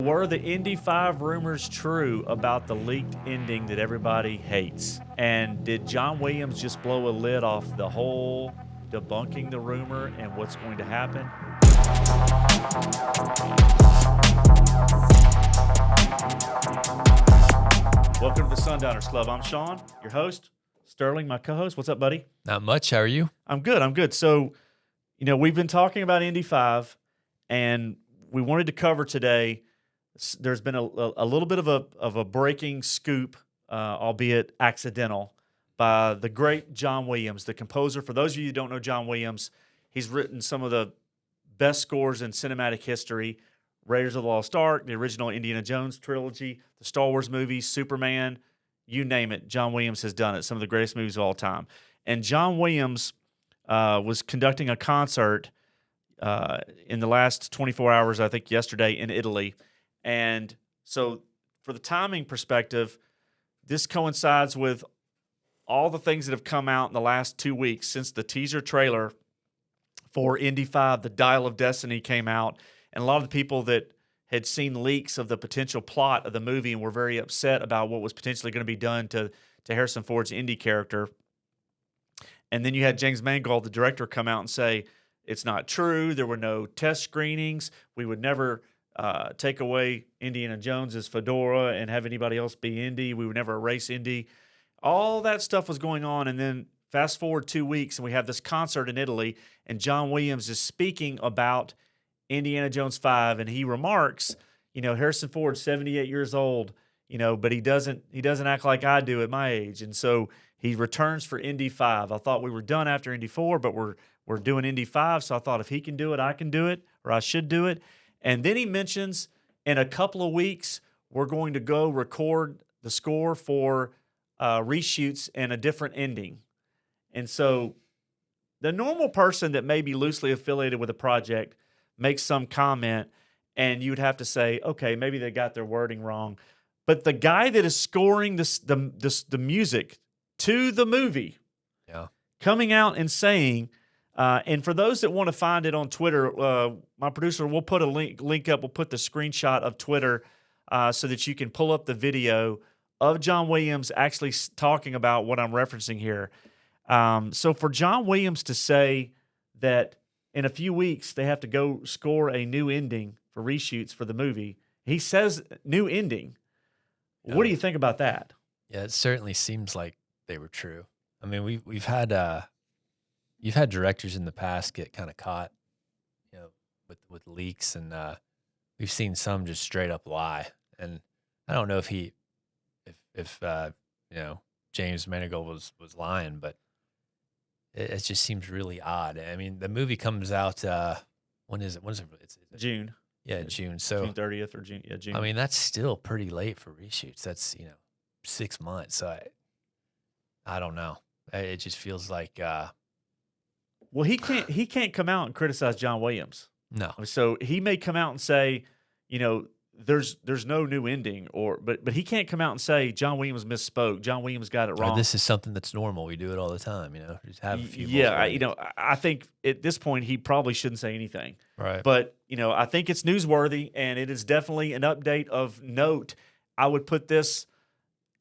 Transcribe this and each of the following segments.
were the Indy 5 rumors true about the leaked ending that everybody hates? And did John Williams just blow a lid off the whole debunking the rumor and what's going to happen? Welcome to the Sundowners Club. I'm Sean, your host. Sterling, my co-host. What's up, buddy? Not much. How are you? I'm good. So, we've been talking about Indy 5, and we wanted to cover today. There's been a little bit of a breaking scoop, albeit accidental, by the great John Williams, the composer. For those of you who don't know John Williams, he's written some of the best scores in cinematic history: Raiders of the Lost Ark, the original Indiana Jones trilogy, the Star Wars movies, Superman, you name it. John Williams has done it. Some of the greatest movies of all time. And John Williams was conducting a concert in the last 24 hours, I think yesterday, in Italy. And so for the timing perspective, this coincides with all the things that have come out in the last 2 weeks since the teaser trailer for Indy 5, The Dial of Destiny, came out. And a lot of the people that had seen leaks of the potential plot of the movie and were very upset about what was potentially going to be done to Harrison Ford's Indy character. And then you had James Mangold, the director, come out and say, it's not true. There were no test screenings. We would never take away Indiana Jones's fedora and have anybody else be Indy. We would never erase Indy. All that stuff was going on. And then fast forward 2 weeks, and we have this concert in Italy, and John Williams is speaking about Indiana Jones 5, and he remarks, Harrison Ford's 78 years old, but he doesn't act like I do at my age. And so he returns for Indy 5. I thought we were done after Indy 4, but we're doing Indy 5, so I thought if he can do it, I can do it, or I should do it. And then he mentions in a couple of weeks, we're going to go record the score for reshoots and a different ending. And so the normal person that may be loosely affiliated with a project makes some comment, and you'd have to say, okay, maybe they got their wording wrong. But the guy that is scoring the music to the movie, coming out and saying, and for those that want to find it on Twitter, my producer will put a link up. We'll put the screenshot of Twitter so that you can pull up the video of John Williams actually talking about what I'm referencing here. So for John Williams to say that in a few weeks they have to go score a new ending for reshoots for the movie, he says new ending. What do you think about that? Yeah, it certainly seems like they were true. I mean, we've had you've had directors in the past get kind of caught, with leaks, and we've seen some just straight up lie. And I don't know if James Mangold was lying, but it just seems really odd. I mean, the movie comes out when is it? It's June. Yeah, June. So June 30th or June. Yeah, June. I mean, that's still pretty late for reshoots. That's 6 months. So I don't know. It just feels like. Well, he can't come out and criticize John Williams. No. So he may come out and say, there's no new ending, but he can't come out and say John Williams misspoke. John Williams got it wrong. Or this is something that's normal. We do it all the time. Just have a few. Yeah, I think at this point he probably shouldn't say anything. Right. But I think it's newsworthy, and it is definitely an update of note. I would put this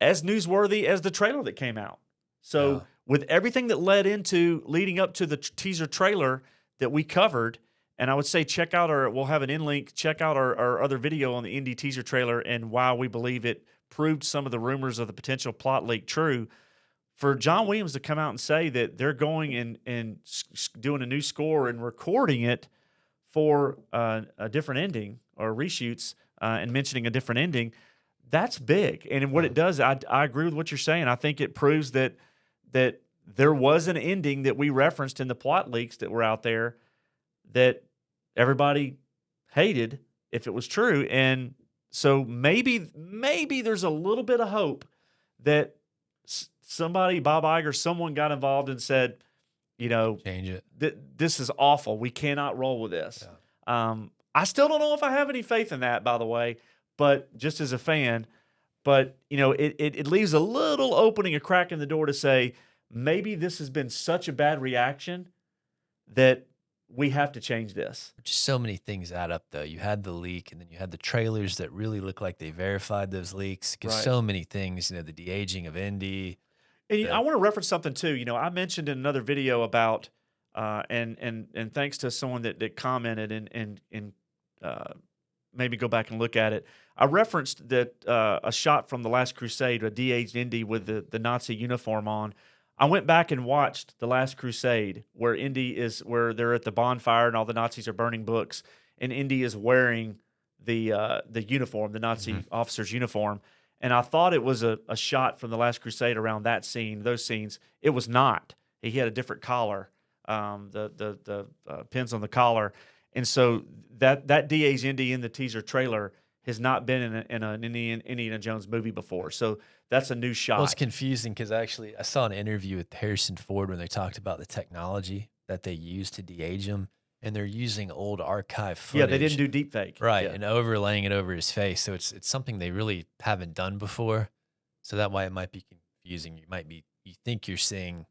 as newsworthy as the trailer that came out. So with everything that leading up to the teaser trailer that we covered. And I would say we'll have an in-link, check out our other video on the Indy teaser trailer and why we believe it proved some of the rumors of the potential plot leak true. For John Williams to come out and say that they're going and doing a new score and recording it for a different ending or reshoots and mentioning a different ending, that's big. And what it does, I agree with what you're saying. I think it proves that there was an ending that we referenced in the plot leaks that were out there that everybody hated if it was true. And so maybe there's a little bit of hope that somebody, Bob Iger, someone got involved and said, change it. This is awful. We cannot roll with this. Yeah. I still don't know if I have any faith in that, by the way, but just as a fan. But, it leaves a little opening, a crack in the door to say maybe this has been such a bad reaction that we have to change this. Just so many things add up, though. You had the leak, and then you had the trailers that really look like they verified those leaks. Because Right. so many things, the de-aging of Indy. And I want to reference something too. I mentioned in another video about, and thanks to someone that commented and maybe go back and look at it. I referenced that a shot from The Last Crusade, a de-aged Indy with the Nazi uniform on. I went back and watched The Last Crusade, where where they're at the bonfire and all the Nazis are burning books, and Indy is wearing the uniform, the Nazi officer's uniform. And I thought it was a shot from The Last Crusade around that scene, those scenes. It was not. He had a different collar, the pins on the collar. And so that DA's Indy in the teaser trailer has not been in an Indiana Jones movie before. So that's a new shot. Well, it's confusing because actually I saw an interview with Harrison Ford when they talked about the technology that they use to de-age him, and they're using old archive footage. Yeah, they didn't do deep fake. Right, Yeah. and overlaying it over his face. So it's something they really haven't done before. So that why it might be confusing. You think you're seeing,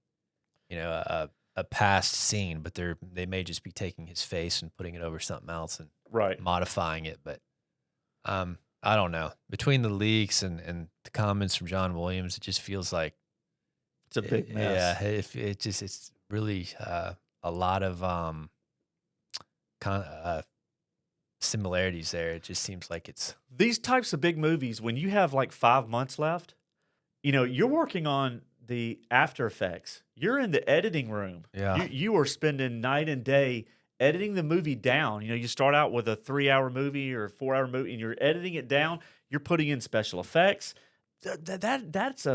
a past scene, but they may just be taking his face and putting it over something else and Right. modifying it. But I don't know. Between the leaks and the comments from John Williams, it just feels like It's a big mess. yeah. It's really a lot of similarities there. It just seems like it's These types of big movies, when you have like 5 months left, you're working on the After Effects. You're in the editing room. Yeah. You are spending night and day editing the movie down. You start out with a 3-hour movie or a 4-hour movie, and you're editing it down. You're putting in special effects. That's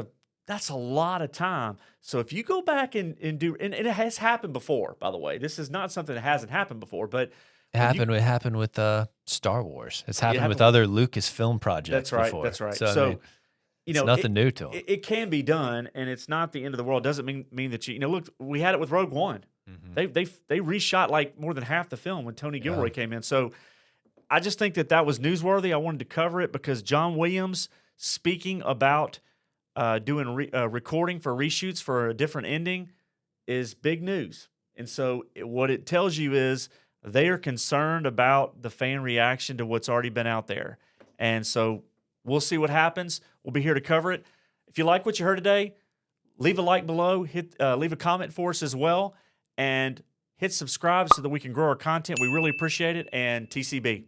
a lot of time. So if you go back and do, and it has happened before, by the way. This is not something that hasn't happened before, but It happened with Star Wars. It's happened with happened other Lucasfilm projects That's right. before. That's right. So, So, I mean, it's nothing new to them. It can be done, and it's not the end of the world. Doesn't mean that look, we had it with Rogue One. They reshot like more than half the film when Tony Gilroy came in. So I just think that was newsworthy. I wanted to cover it because John Williams speaking about doing recording for reshoots for a different ending is big news. And so what it tells you is they are concerned about the fan reaction to what's already been out there. And so we'll see what happens. We'll be here to cover it. If you like what you heard today, leave a like below, leave a comment for us as well, and hit subscribe so that we can grow our content. We really appreciate it. And TCB.